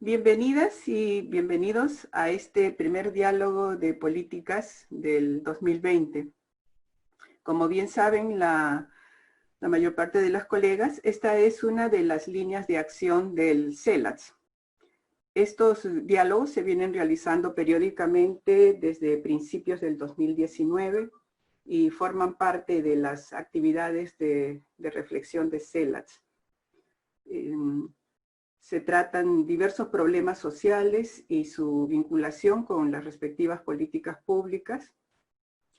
Bienvenidas y bienvenidos a este primer diálogo de políticas del 2020. Como bien saben la mayor parte de las colegas, esta es una de las líneas de acción del CELATS. Estos diálogos se vienen realizando periódicamente desde principios del 2019 y forman parte de las actividades de reflexión de CELATS. Se tratan diversos problemas sociales y su vinculación con las respectivas políticas públicas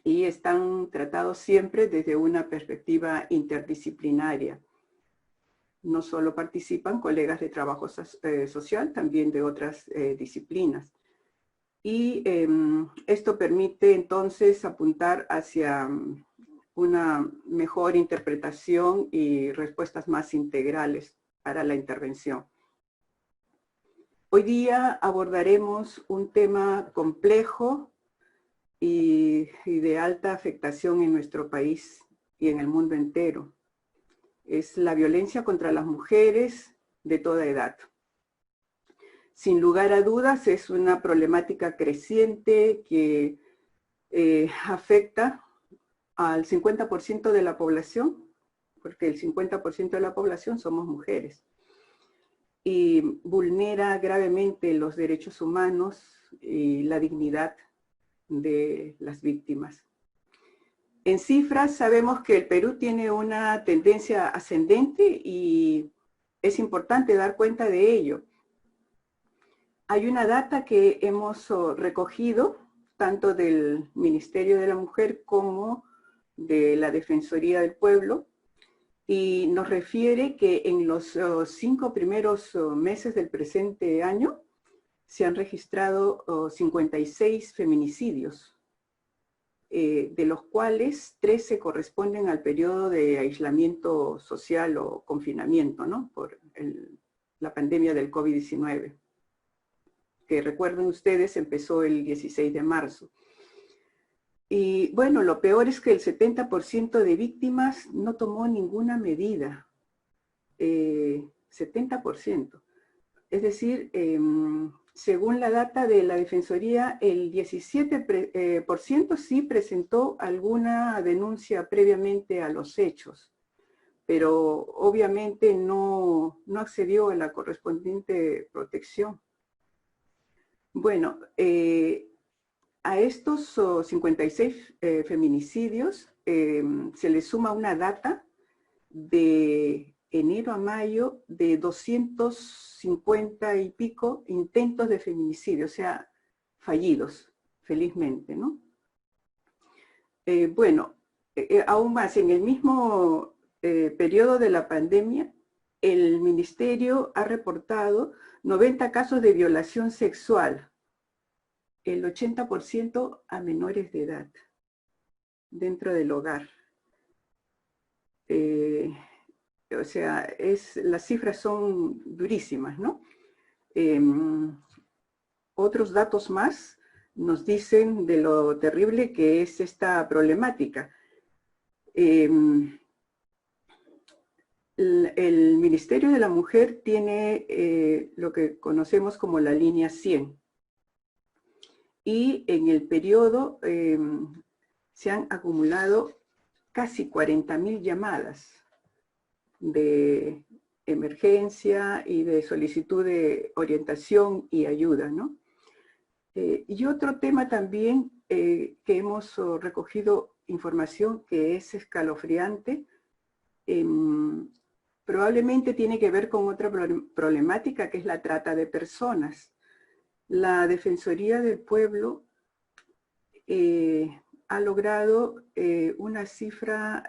y están tratados siempre desde una perspectiva interdisciplinaria. No solo participan colegas de trabajo social, también de otras disciplinas. Y esto permite entonces apuntar hacia una mejor interpretación y respuestas más integrales para la intervención. Hoy día abordaremos un tema complejo y de alta afectación en nuestro país y en el mundo entero. Es la violencia contra las mujeres de toda edad. Sin lugar a dudas, es una problemática creciente que afecta al 50% de la población, porque el 50% de la población somos mujeres. Y vulnera gravemente los derechos humanos y la dignidad de las víctimas. En cifras, sabemos que el Perú tiene una tendencia ascendente y es importante dar cuenta de ello. Hay una data que hemos recogido, tanto del Ministerio de la Mujer como de la Defensoría del Pueblo, y nos refiere que en los 5 primeros meses del presente año se han registrado 56 feminicidios, de los cuales 13 corresponden al periodo de aislamiento social o confinamiento, ¿no? Por la pandemia del COVID-19, que recuerden ustedes empezó el 16 de marzo. Y bueno, lo peor es que el 70% de víctimas no tomó ninguna medida. 70%. Es decir, según la data de la Defensoría, el 17% sí presentó alguna denuncia previamente a los hechos, pero obviamente no accedió a la correspondiente protección. Bueno, a estos 56 feminicidios se le suma una data de enero a mayo de 250 y pico intentos de feminicidio, o sea, fallidos, felizmente, ¿no? Bueno, aún más, en el mismo periodo de la pandemia, el Ministerio ha reportado 90 casos de violación sexual, el 80% a menores de edad, dentro del hogar. O sea, las cifras son durísimas, ¿no? Otros datos más nos dicen de lo terrible que es esta problemática. El Ministerio de la Mujer tiene lo que conocemos como la línea 100. Y en el periodo se han acumulado casi 40.000 llamadas de emergencia y de solicitud de orientación y ayuda, ¿no? Y otro tema también que hemos recogido información que es escalofriante, probablemente tiene que ver con otra problemática que es la trata de personas. La Defensoría del Pueblo ha logrado una cifra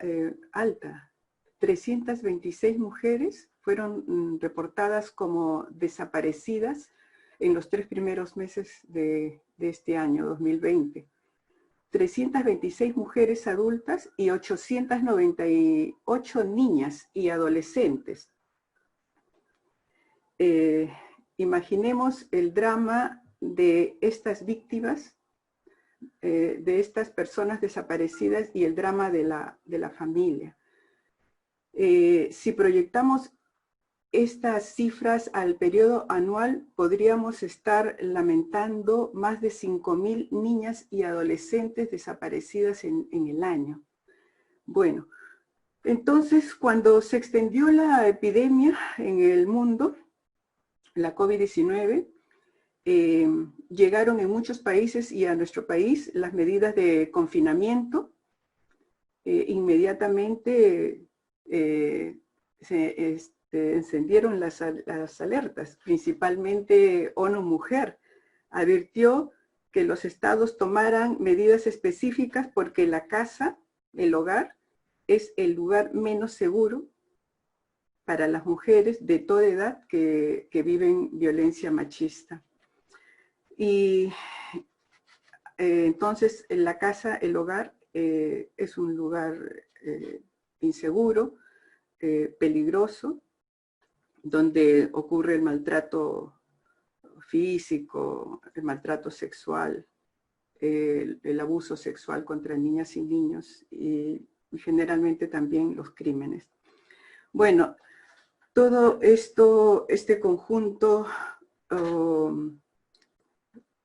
alta. 326 mujeres fueron reportadas como desaparecidas en los 3 primeros meses de este año, 2020. 326 mujeres adultas y 898 niñas y adolescentes. Imaginemos el drama de estas víctimas, de estas personas desaparecidas y el drama de la familia. Si proyectamos estas cifras al periodo anual podríamos estar lamentando más de 5.000 niñas y adolescentes desaparecidas en el año. Bueno, entonces cuando se extendió la epidemia en el mundo, la COVID-19, llegaron en muchos países y a nuestro país las medidas de confinamiento. Inmediatamente se encendieron las alertas, principalmente ONU Mujer advirtió que los estados tomaran medidas específicas porque la casa, el hogar, es el lugar menos seguro para las mujeres de toda edad que viven violencia machista. Y entonces en la casa, el hogar, es un lugar inseguro, peligroso, donde ocurre el maltrato físico, el maltrato sexual, el abuso sexual contra niñas y niños y generalmente también los crímenes. Bueno, todo esto, este conjunto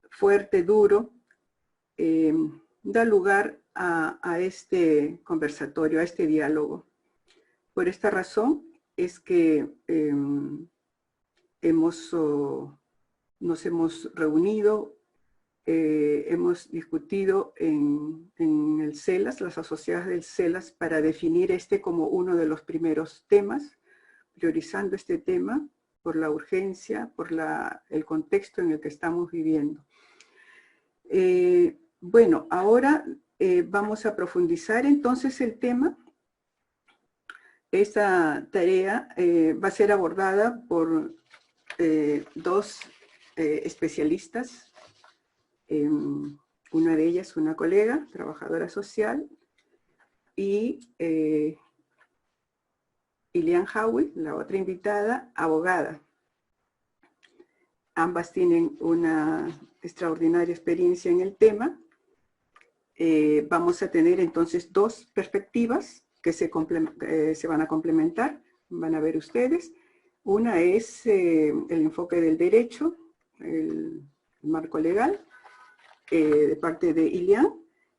fuerte, duro, da lugar a este conversatorio, a este diálogo. Por esta razón es que nos hemos reunido, hemos discutido en el CELAS, las asociadas del CELAS, para definir este como uno de los primeros temas, priorizando este tema por la urgencia, por el contexto en el que estamos viviendo. Bueno, ahora vamos a profundizar entonces el tema. Esta tarea va a ser abordada por dos especialistas. Una de ellas, una colega, trabajadora social, y Ilian Howie, la otra invitada, abogada. Ambas tienen una extraordinaria experiencia en el tema. Vamos a tener entonces dos perspectivas que se van a complementar, van a ver ustedes. Una es el enfoque del derecho, el marco legal, de parte de Ilian,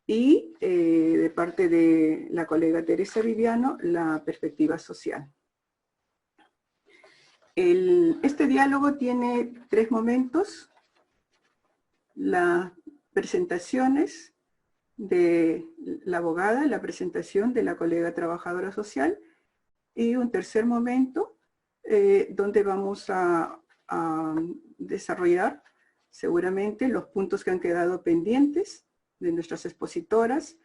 y de parte de la colega Teresa Viviano, la perspectiva social. Este diálogo tiene tres momentos: las presentaciones de la abogada, la presentación de la colega trabajadora social, y un tercer momento donde vamos a desarrollar seguramente los puntos que han quedado pendientes de nuestras expositoras,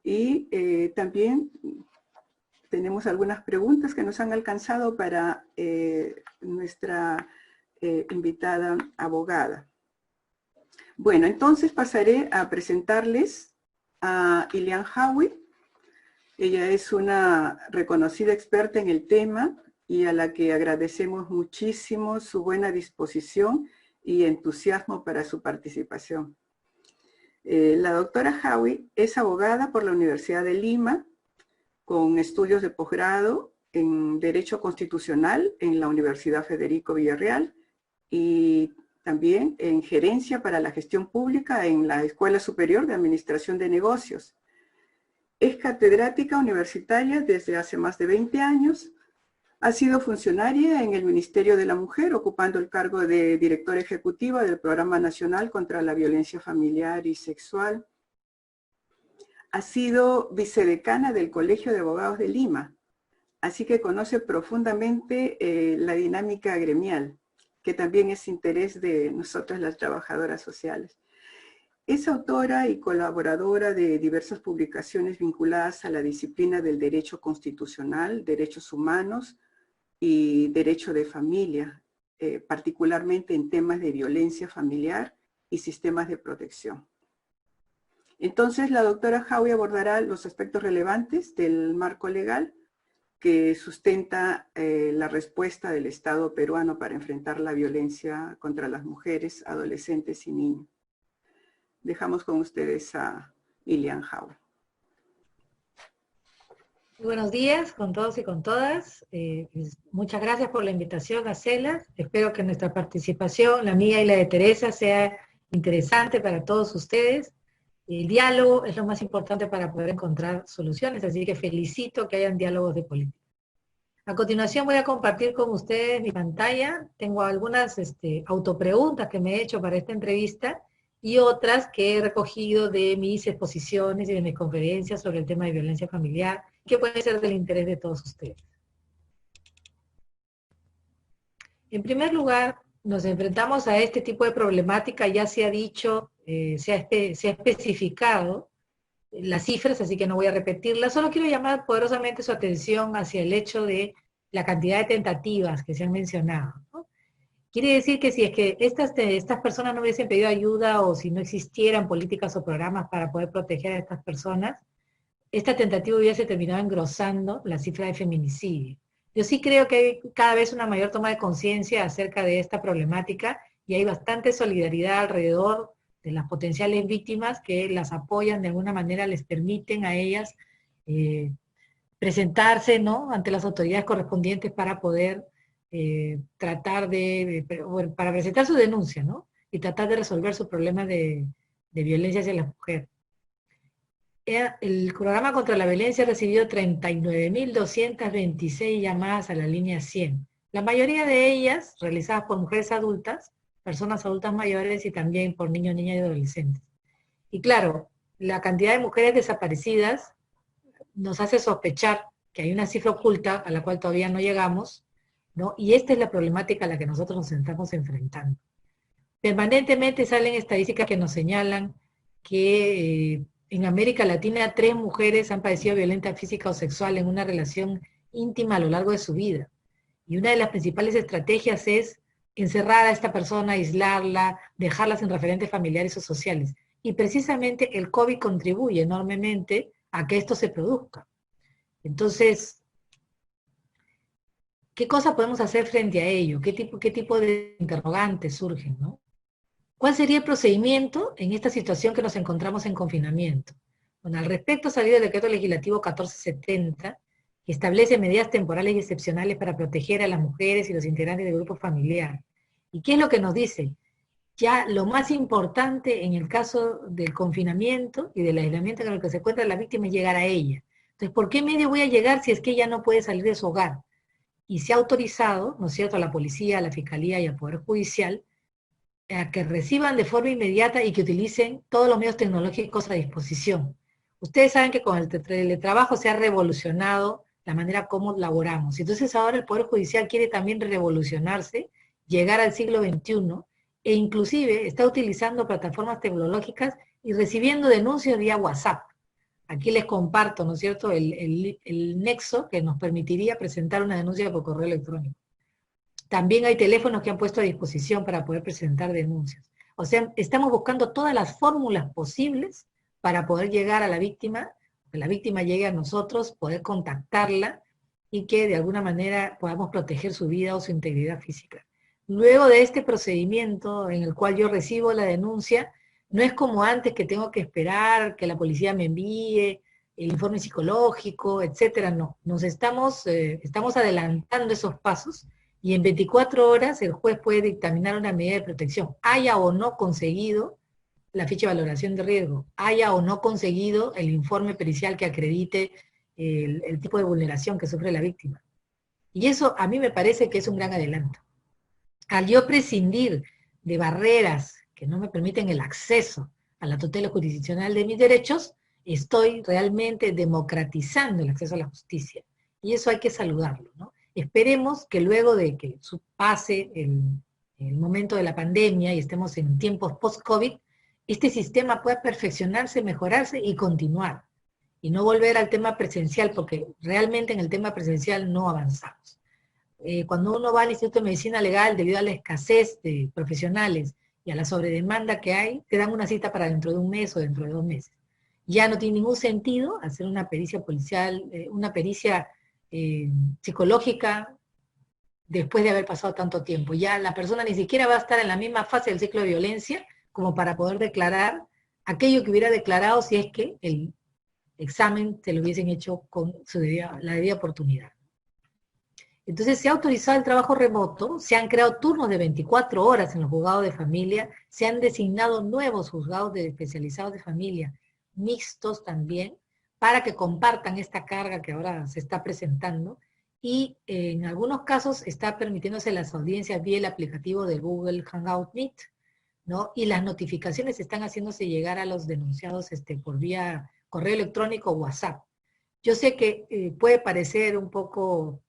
y también tenemos algunas preguntas que nos han alcanzado para nuestra invitada abogada. Bueno, entonces pasaré a presentarles a Ilian Howie. Ella es una reconocida experta en el tema y a la que agradecemos muchísimo su buena disposición y entusiasmo para su participación. La doctora Howie es abogada por la Universidad de Lima, con estudios de posgrado en Derecho Constitucional en la Universidad Federico Villarreal y también en Gerencia para la Gestión Pública en la Escuela Superior de Administración de Negocios. Es catedrática universitaria desde hace más de 20 años. Ha sido funcionaria en el Ministerio de la Mujer, ocupando el cargo de directora ejecutiva del Programa Nacional contra la Violencia Familiar y Sexual. Ha sido vicedecana del Colegio de Abogados de Lima, así que conoce profundamente la dinámica gremial, que también es interés de nosotras las trabajadoras sociales. Es autora y colaboradora de diversas publicaciones vinculadas a la disciplina del derecho constitucional, derechos humanos y derecho de familia, particularmente en temas de violencia familiar y sistemas de protección. Entonces, la doctora Howie abordará los aspectos relevantes del marco legal que sustenta la respuesta del Estado peruano para enfrentar la violencia contra las mujeres, adolescentes y niños. Dejamos con ustedes a Ilian Howie. Muy buenos días con todos y con todas. Muchas gracias por la invitación a CELAS. Espero que nuestra participación, la mía y la de Teresa, sea interesante para todos ustedes. El diálogo es lo más importante para poder encontrar soluciones, así que felicito que hayan diálogos de política. A continuación voy a compartir con ustedes mi pantalla. Tengo algunas autopreguntas que me he hecho para esta entrevista y otras que he recogido de mis exposiciones y de mis conferencias sobre el tema de violencia familiar, que puede ser del interés de todos ustedes. En primer lugar, nos enfrentamos a este tipo de problemática, ya se ha dicho, se ha especificado las cifras, así que no voy a repetirlas, solo quiero llamar poderosamente su atención hacia el hecho de la cantidad de tentativas que se han mencionado, ¿no? Quiere decir que si es que estas personas no hubiesen pedido ayuda o si no existieran políticas o programas para poder proteger a estas personas, esta tentativa hubiese terminado engrosando la cifra de feminicidio. Yo sí creo que hay cada vez una mayor toma de conciencia acerca de esta problemática y hay bastante solidaridad alrededor de las potenciales víctimas que las apoyan de alguna manera, les permiten a ellas presentarse, ¿no?, ante las autoridades correspondientes para poder tratar bueno, para presentar su denuncia, ¿no?, y tratar de resolver su problema de violencia hacia la mujer. El programa contra la violencia recibió 39.226 llamadas a la línea 100. La mayoría de ellas realizadas por mujeres adultas, personas adultas mayores y también por niños, niñas y adolescentes. Y claro, la cantidad de mujeres desaparecidas nos hace sospechar que hay una cifra oculta a la cual todavía no llegamos, ¿no? Y esta es la problemática a la que nosotros nos estamos enfrentando. Permanentemente salen estadísticas que nos señalan que en América Latina 3 mujeres han padecido violencia física o sexual en una relación íntima a lo largo de su vida. Y una de las principales estrategias es encerrar a esta persona, aislarla, dejarla sin referentes familiares o sociales. Y precisamente el COVID contribuye enormemente a que esto se produzca. Entonces, ¿qué cosa podemos hacer frente a ello? ¿Qué tipo de interrogantes surgen, no? ¿Cuál sería el procedimiento en esta situación que nos encontramos en confinamiento? Bueno, al respecto ha salido el decreto legislativo 1470, que establece medidas temporales y excepcionales para proteger a las mujeres y los integrantes del grupo familiar. ¿Y qué es lo que nos dice? Ya lo más importante en el caso del confinamiento y del aislamiento en el que se encuentra la víctima es llegar a ella. Entonces, ¿por qué medio voy a llegar si es que ella no puede salir de su hogar? Y se ha autorizado, ¿no es cierto?, a la policía, a la fiscalía y al Poder Judicial a que reciban de forma inmediata y que utilicen todos los medios tecnológicos a disposición. Ustedes saben que con el teletrabajo se ha revolucionado la manera como laboramos. Entonces ahora el Poder Judicial quiere también revolucionarse, llegar al siglo XXI, e inclusive está utilizando plataformas tecnológicas y recibiendo denuncias vía WhatsApp. Aquí les comparto, ¿no es cierto?, el nexo que nos permitiría presentar una denuncia por correo electrónico. También hay teléfonos que han puesto a disposición para poder presentar denuncias. O sea, estamos buscando todas las fórmulas posibles para poder llegar a la víctima, que la víctima llegue a nosotros, poder contactarla y que de alguna manera podamos proteger su vida o su integridad física. Luego de este procedimiento en el cual yo recibo la denuncia, no es como antes que tengo que esperar que la policía me envíe el informe psicológico, etcétera, no. Nos estamos adelantando esos pasos y en 24 horas el juez puede dictaminar una medida de protección, haya o no conseguido la ficha de valoración de riesgo, haya o no conseguido el informe pericial que acredite el tipo de vulneración que sufre la víctima. Y eso a mí me parece que es un gran adelanto. Al yo prescindir de barreras que no me permiten el acceso a la tutela jurisdiccional de mis derechos, estoy realmente democratizando el acceso a la justicia. Y eso hay que saludarlo, ¿no? Esperemos que luego de que pase el momento de la pandemia y estemos en tiempos post-COVID, este sistema pueda perfeccionarse, mejorarse y continuar. Y no volver al tema presencial, porque realmente en el tema presencial no avanzamos. Cuando uno va al Instituto de Medicina Legal, debido a la escasez de profesionales y a la sobredemanda que hay, te dan una cita para dentro de un mes o dentro de 2 meses. Ya no tiene ningún sentido hacer una pericia policial, una pericia psicológica después de haber pasado tanto tiempo. Ya la persona ni siquiera va a estar en la misma fase del ciclo de violencia como para poder declarar aquello que hubiera declarado si es que el examen se lo hubiesen hecho con la debida oportunidad. Entonces se ha autorizado el trabajo remoto, se han creado turnos de 24 horas en los juzgados de familia, se han designado nuevos juzgados especializados de familia, mixtos también, para que compartan esta carga que ahora se está presentando, y en algunos casos está permitiéndose las audiencias vía el aplicativo de Google Hangout Meet, ¿no? Y las notificaciones están haciéndose llegar a los denunciados por vía correo electrónico o WhatsApp. Yo sé que puede parecer un poco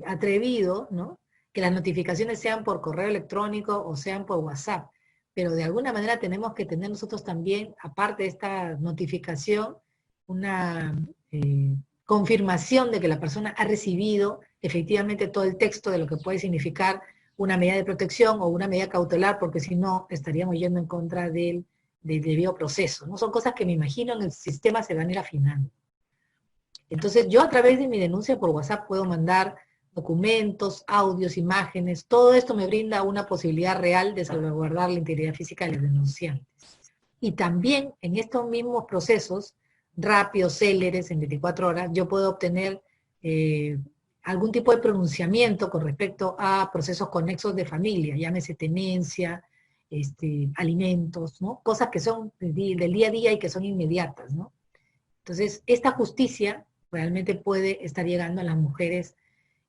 atrevido, ¿no? Que las notificaciones sean por correo electrónico o sean por WhatsApp, pero de alguna manera tenemos que tener nosotros también, aparte de esta notificación, una confirmación de que la persona ha recibido efectivamente todo el texto de lo que puede significar una medida de protección o una medida cautelar, porque si no estaríamos yendo en contra del debido proceso, ¿no? Son cosas que me imagino en el sistema se van a ir afinando. Entonces yo a través de mi denuncia por WhatsApp puedo mandar documentos, audios, imágenes, todo esto me brinda una posibilidad real de salvaguardar la integridad física de los denunciantes. Y también en estos mismos procesos, rápidos, céleres, en 24 horas, yo puedo obtener algún tipo de pronunciamiento con respecto a procesos conexos de familia, llámese tenencia, alimentos, ¿no? Cosas que son del día a día y que son inmediatas, ¿no? Entonces, esta justicia realmente puede estar llegando a las mujeres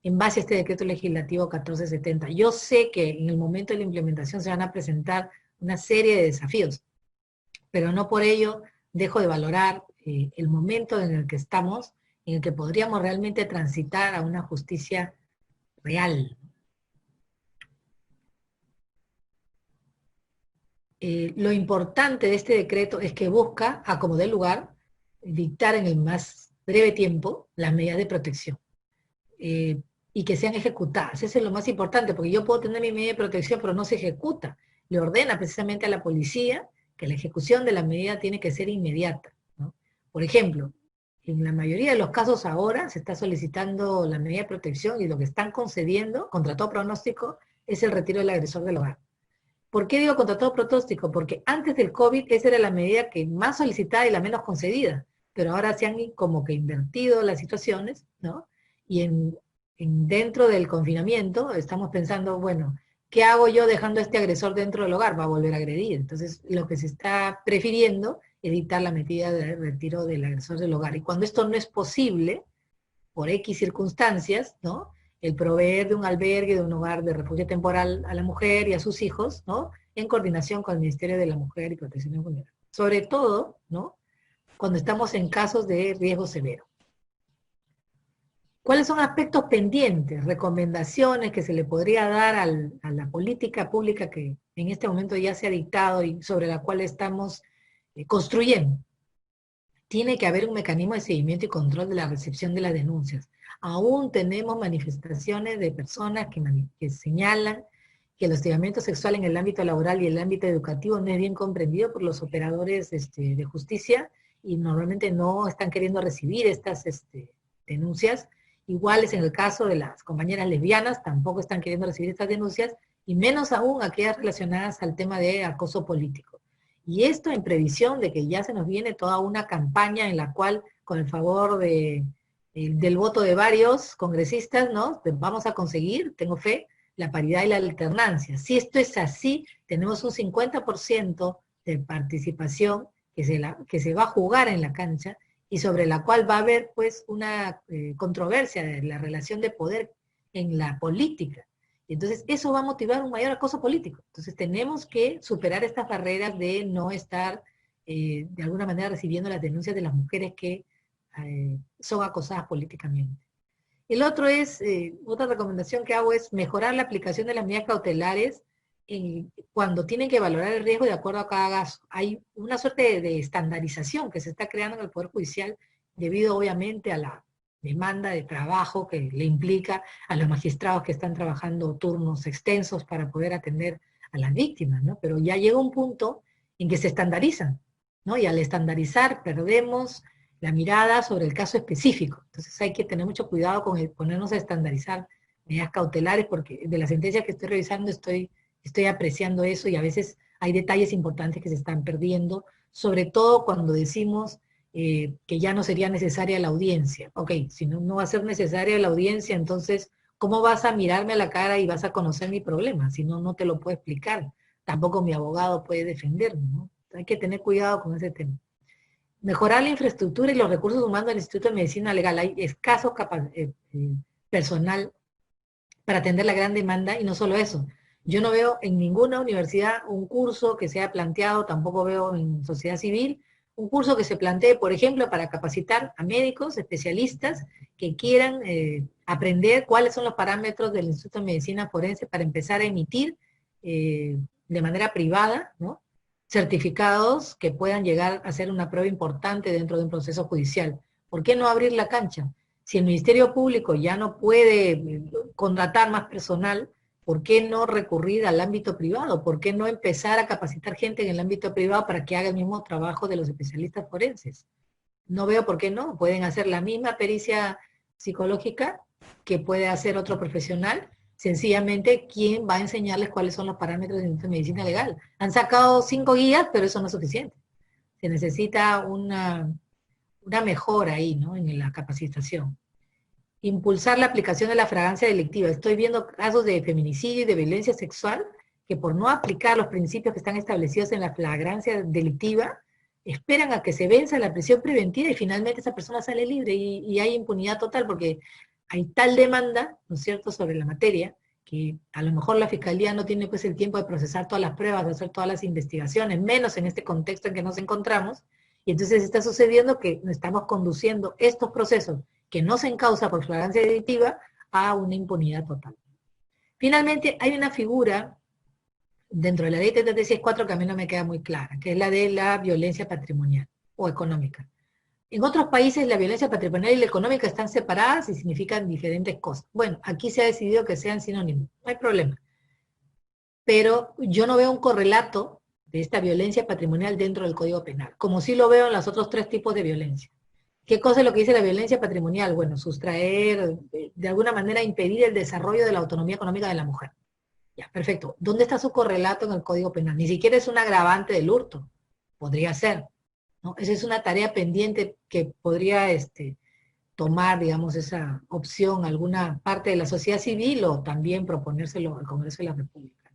en base a este decreto legislativo 1470. Yo sé que en el momento de la implementación se van a presentar una serie de desafíos, pero no por ello dejo de valorar el momento en el que estamos, en el que podríamos realmente transitar a una justicia real. Lo importante de este decreto es que busca, a como dé lugar, dictar en el más breve tiempo las medidas de protección y que sean ejecutadas. Eso es lo más importante, porque yo puedo tener mi medida de protección, pero no se ejecuta. Le ordena precisamente a la policía que la ejecución de la medida tiene que ser inmediata, ¿no? Por ejemplo, en la mayoría de los casos ahora se está solicitando la medida de protección y lo que están concediendo, contra todo pronóstico, es el retiro del agresor del hogar. ¿Por qué digo contra todo pronóstico? Porque antes del COVID esa era la medida que más solicitada y la menos concedida, pero ahora se han como que invertido las situaciones, ¿no? Y dentro del confinamiento estamos pensando, bueno, ¿qué hago yo dejando a este agresor dentro del hogar? Va a volver a agredir. Entonces, lo que se está prefiriendo es dictar la medida de retiro del agresor del hogar. Y cuando esto no es posible, por X circunstancias, ¿no? El proveer de un albergue, de un hogar de refugio temporal a la mujer y a sus hijos, ¿no? En coordinación con el Ministerio de la Mujer y Protección Vulnerable. Sobre todo, ¿no? Cuando estamos en casos de riesgo severo. ¿Cuáles son aspectos pendientes, recomendaciones que se le podría dar a la política pública que en este momento ya se ha dictado y sobre la cual estamos construyendo? Tiene que haber un mecanismo de seguimiento y control de la recepción de las denuncias. Aún tenemos manifestaciones de personas que señalan que el hostigamiento sexual en el ámbito laboral y el ámbito educativo no es bien comprendido por los operadores de justicia y normalmente no están queriendo recibir estas denuncias. Igual es en el caso de las compañeras lesbianas, tampoco están queriendo recibir estas denuncias, y menos aún aquellas relacionadas al tema de acoso político. Y esto en previsión de que ya se nos viene toda una campaña en la cual, con el favor del voto de varios congresistas, ¿no? Vamos a conseguir, tengo fe, la paridad y la alternancia. Si esto es así, tenemos un 50% de participación que se va a jugar en la cancha y sobre la cual va a haber pues una controversia de la relación de poder en la política. Entonces eso va a motivar un mayor acoso político. Entonces tenemos que superar estas barreras de no estar de alguna manera recibiendo las denuncias de las mujeres que son acosadas políticamente. El otro es, otra recomendación que hago es mejorar la aplicación de las medidas cautelares cuando tienen que valorar el riesgo de acuerdo a cada caso. Hay una suerte de estandarización que se está creando en el Poder Judicial debido obviamente a la demanda de trabajo que le implica a los magistrados que están trabajando turnos extensos para poder atender a las víctimas, ¿no? Pero ya llega un punto en que se estandarizan, ¿no? Y al estandarizar perdemos la mirada sobre el caso específico. Entonces hay que tener mucho cuidado con ponernos a estandarizar medidas cautelares, porque de la sentencia que estoy revisando estoy apreciando eso y a veces hay detalles importantes que se están perdiendo, sobre todo cuando decimos que ya no sería necesaria la audiencia. Ok, si no va a ser necesaria la audiencia, entonces, ¿cómo vas a mirarme a la cara y vas a conocer mi problema? Si no, no te lo puedo explicar. Tampoco mi abogado puede defenderme, ¿no? Hay que tener cuidado con ese tema. Mejorar la infraestructura y los recursos humanos del Instituto de Medicina Legal. Hay escaso personal para atender la gran demanda, y no solo eso. Yo no veo en ninguna universidad un curso que sea planteado, tampoco veo en sociedad civil, un curso que se plantee, por ejemplo, para capacitar a médicos, especialistas, que quieran aprender cuáles son los parámetros del Instituto de Medicina Forense para empezar a emitir de manera privada, ¿no?, certificados que puedan llegar a ser una prueba importante dentro de un proceso judicial. ¿Por qué no abrir la cancha? Si el Ministerio Público ya no puede contratar más personal, ¿por qué no recurrir al ámbito privado? ¿Por qué no empezar a capacitar gente en el ámbito privado para que haga el mismo trabajo de los especialistas forenses? No veo por qué no. Pueden hacer la misma pericia psicológica que puede hacer otro profesional. Sencillamente, ¿quién va a enseñarles cuáles son los parámetros de medicina legal? Han sacado 5 guías, pero eso no es suficiente. Se necesita una mejora ahí, ¿no?, en la capacitación. Impulsar la aplicación de la flagrancia delictiva. Estoy viendo casos de feminicidio y de violencia sexual que por no aplicar los principios que están establecidos en la flagrancia delictiva, esperan a que se venza la prisión preventiva y finalmente esa persona sale libre y hay impunidad total porque hay tal demanda, ¿no es cierto?, sobre la materia, que a lo mejor la Fiscalía no tiene pues el tiempo de procesar todas las pruebas, de hacer todas las investigaciones, menos en este contexto en que nos encontramos, y entonces está sucediendo que estamos conduciendo estos procesos que no se encausa por flagrancia delictiva a una impunidad total. Finalmente, hay una figura dentro de la ley 364 que a mí no me queda muy clara, que es la de la violencia patrimonial o económica. En otros países la violencia patrimonial y la económica están separadas y significan diferentes cosas. Bueno, aquí se ha decidido que sean sinónimos, no hay problema. Pero yo no veo un correlato de esta violencia patrimonial dentro del Código Penal, como sí lo veo en los otros 3 tipos de violencia. ¿Qué cosa es lo que dice la violencia patrimonial? Bueno, sustraer, de alguna manera impedir el desarrollo de la autonomía económica de la mujer. Ya, perfecto. ¿Dónde está su correlato en el Código Penal? Ni siquiera es un agravante del hurto. Podría ser, ¿no? Esa es una tarea pendiente que podría tomar, digamos, esa opción alguna parte de la sociedad civil o también proponérselo al Congreso de la República.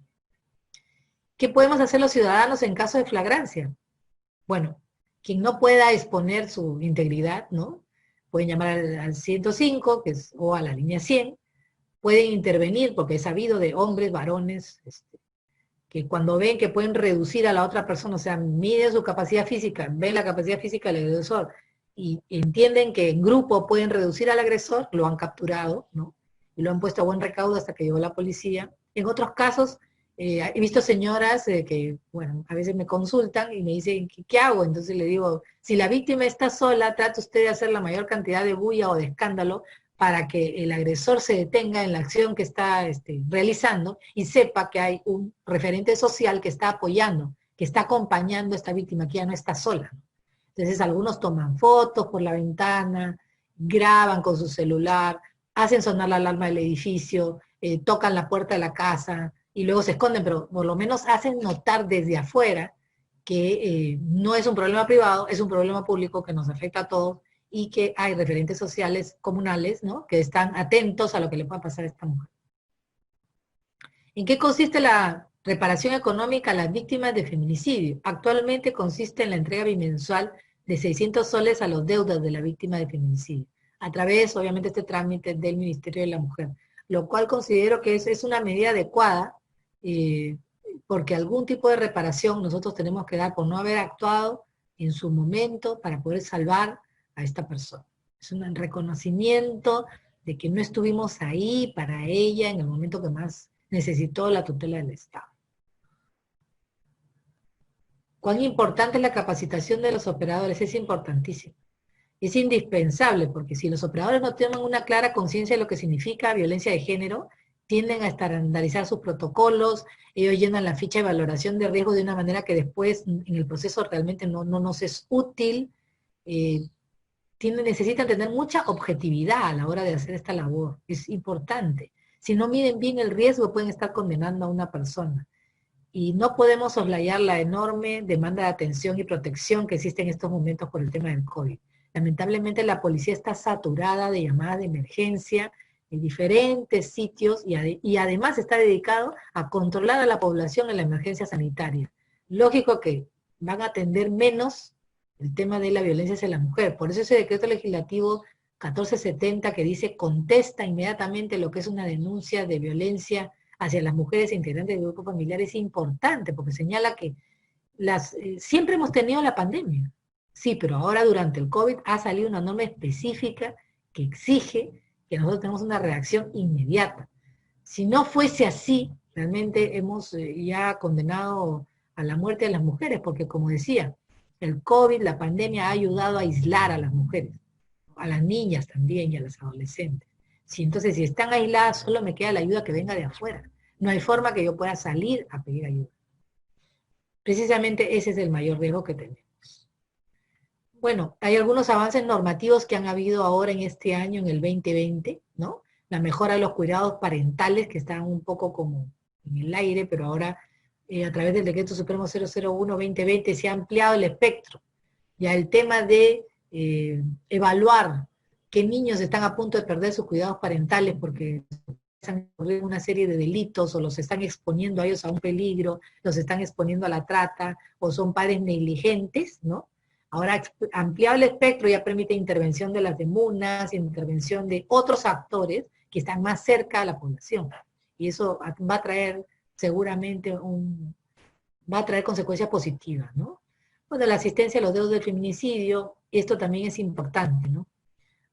¿Qué podemos hacer los ciudadanos en caso de flagrancia? Bueno, quien no pueda exponer su integridad, ¿no?, pueden llamar al 105, o a la línea 100, pueden intervenir, porque es sabido de hombres, varones, que cuando ven que pueden reducir a la otra persona, o sea, miden su capacidad física, ven la capacidad física del agresor, y entienden que en grupo pueden reducir al agresor, lo han capturado, ¿no?, y lo han puesto a buen recaudo hasta que llegó la policía. En otros casos, he visto señoras que, bueno, a veces me consultan y me dicen, ¿qué hago? Entonces le digo, si la víctima está sola, trate usted de hacer la mayor cantidad de bulla o de escándalo para que el agresor se detenga en la acción que está realizando y sepa que hay un referente social que está apoyando, que está acompañando a esta víctima, que ya no está sola. Entonces algunos toman fotos por la ventana, graban con su celular, hacen sonar la alarma del edificio, tocan la puerta de la casa, y luego se esconden, pero por lo menos hacen notar desde afuera que no es un problema privado, es un problema público que nos afecta a todos y que hay referentes sociales comunales, ¿no?, que están atentos a lo que le pueda pasar a esta mujer. ¿En qué consiste la reparación económica a las víctimas de feminicidio? Actualmente consiste en la entrega bimensual de 600 soles a los deudas de la víctima de feminicidio, a través, obviamente, este trámite del Ministerio de la Mujer, lo cual considero que es una medida adecuada, porque algún tipo de reparación nosotros tenemos que dar por no haber actuado en su momento para poder salvar a esta persona. Es un reconocimiento de que no estuvimos ahí para ella en el momento que más necesitó la tutela del Estado. ¿Cuán importante es la capacitación de los operadores? Es importantísimo. Es indispensable, porque si los operadores no tienen una clara conciencia de lo que significa violencia de género, tienden a estandarizar sus protocolos, ellos llenan la ficha de valoración de riesgo de una manera que después en el proceso realmente no nos es útil, necesitan tener mucha objetividad a la hora de hacer esta labor, es importante. Si no miden bien el riesgo pueden estar condenando a una persona. Y no podemos soslayar la enorme demanda de atención y protección que existe en estos momentos por el tema del COVID. Lamentablemente la policía está saturada de llamadas de emergencia en diferentes sitios y además está dedicado a controlar a la población en la emergencia sanitaria. Lógico que van a atender menos el tema de la violencia hacia la mujer. Por eso ese decreto legislativo 1470 que dice contesta inmediatamente lo que es una denuncia de violencia hacia las mujeres integrantes del grupo familiar es importante, porque señala que siempre hemos tenido la pandemia, sí, pero ahora durante el COVID ha salido una norma específica que exige que nosotros tenemos una reacción inmediata. Si no fuese así, realmente hemos ya condenado a la muerte a las mujeres, porque como decía, el COVID, la pandemia ha ayudado a aislar a las mujeres, a las niñas también y a las adolescentes. Entonces, si están aisladas, solo me queda la ayuda que venga de afuera. No hay forma que yo pueda salir a pedir ayuda. Precisamente ese es el mayor riesgo que tenemos. Bueno, hay algunos avances normativos que han habido ahora en este año, en el 2020, ¿no? La mejora de los cuidados parentales, que están un poco como en el aire, pero ahora a través del Decreto Supremo 001-2020 se ha ampliado el espectro. Ya el tema de evaluar qué niños están a punto de perder sus cuidados parentales porque están ocurriendo una serie de delitos o los están exponiendo a ellos a un peligro, los están exponiendo a la trata o son padres negligentes, ¿no? Ahora ampliado el espectro ya permite intervención de las demunas, intervención de otros actores que están más cerca a la población. Y eso va a traer seguramente va a traer consecuencias positivas, ¿no? Bueno, la asistencia a los deudos del feminicidio, esto también es importante, ¿no?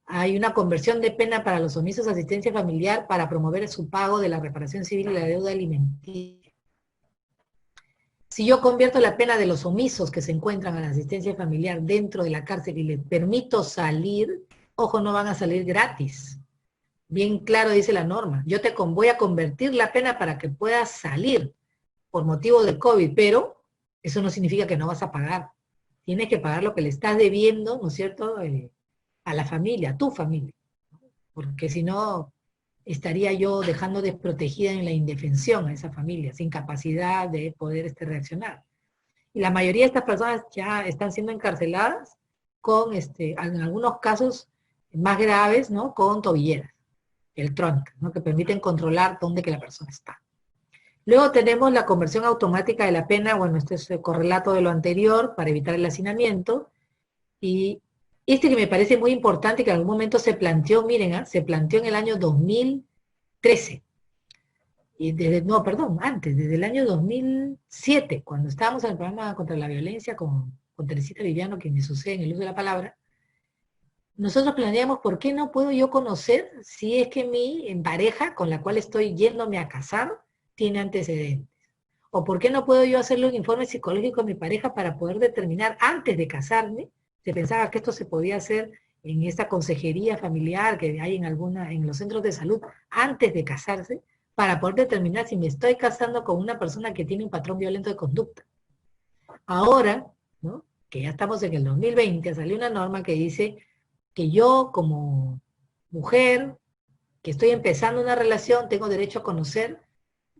Hay una conversión de pena para los omisos de asistencia familiar para promover su pago de la reparación civil y la deuda alimenticia. Si yo convierto la pena de los omisos que se encuentran a la asistencia familiar dentro de la cárcel y les permito salir, ojo, no van a salir gratis. Bien claro dice la norma. Yo voy a convertir la pena para que puedas salir por motivo del COVID, pero eso no significa que no vas a pagar. Tienes que pagar lo que le estás debiendo, ¿no es cierto?, a la familia, a tu familia. Porque si no, estaría yo dejando desprotegida en la indefensión a esa familia, sin capacidad de poder reaccionar. Y la mayoría de estas personas ya están siendo encarceladas con, en algunos casos más graves, ¿no?, con tobilleras electrónicas, ¿no?, que permiten controlar dónde que la persona está. Luego tenemos la conversión automática de la pena, bueno, este es el correlato de lo anterior para evitar el hacinamiento, y que me parece muy importante que en algún momento se planteó, miren, se planteó en el año 2013, y desde el año 2007, cuando estábamos en el programa contra la violencia con Teresita Viviano, quien me sucede en el uso de la palabra, nosotros planeamos por qué no puedo yo conocer si es que mi pareja con la cual estoy yéndome a casar tiene antecedentes. O por qué no puedo yo hacerle un informe psicológico a mi pareja para poder determinar antes de casarme. Se pensaba que esto se podía hacer en esta consejería familiar que hay en los centros de salud antes de casarse, para poder determinar si me estoy casando con una persona que tiene un patrón violento de conducta. Ahora, ¿no?, que ya estamos en el 2020, salió una norma que dice que yo como mujer que estoy empezando una relación tengo derecho a conocer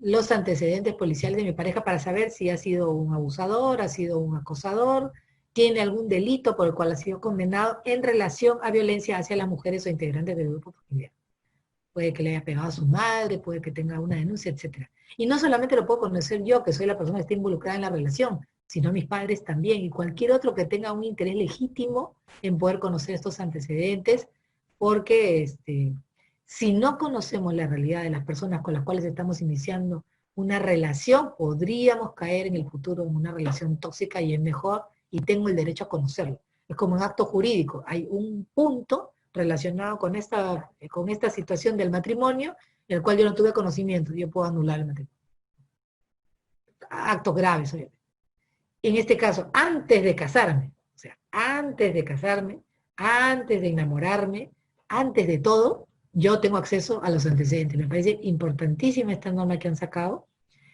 los antecedentes policiales de mi pareja para saber si ha sido un abusador, ha sido un acosador, tiene algún delito por el cual ha sido condenado en relación a violencia hacia las mujeres o integrantes del grupo familiar. Puede que le haya pegado a su madre, puede que tenga una denuncia, etc. Y no solamente lo puedo conocer yo, que soy la persona que está involucrada en la relación, sino mis padres también, y cualquier otro que tenga un interés legítimo en poder conocer estos antecedentes, porque si no conocemos la realidad de las personas con las cuales estamos iniciando una relación, podríamos caer en el futuro en una relación tóxica y es mejor, y tengo el derecho a conocerlo. Es como un acto jurídico, hay un punto relacionado con esta situación del matrimonio, en el cual yo no tuve conocimiento, yo puedo anular el matrimonio. Actos graves, obviamente. En este caso, antes de casarme, o sea, antes de casarme, antes de enamorarme, antes de todo, yo tengo acceso a los antecedentes. Me parece importantísima esta norma que han sacado.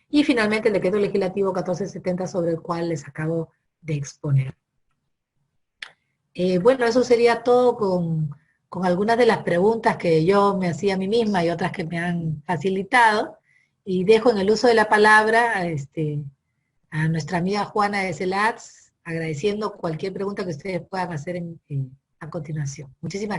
Y finalmente el decreto legislativo 1470 sobre el cual les acabo de exponer. Bueno, eso sería todo con algunas de las preguntas que yo me hacía a mí misma y otras que me han facilitado. Y dejo en el uso de la palabra A nuestra amiga Juana de Celats, agradeciendo cualquier pregunta que ustedes puedan hacer a continuación. Muchísimas gracias.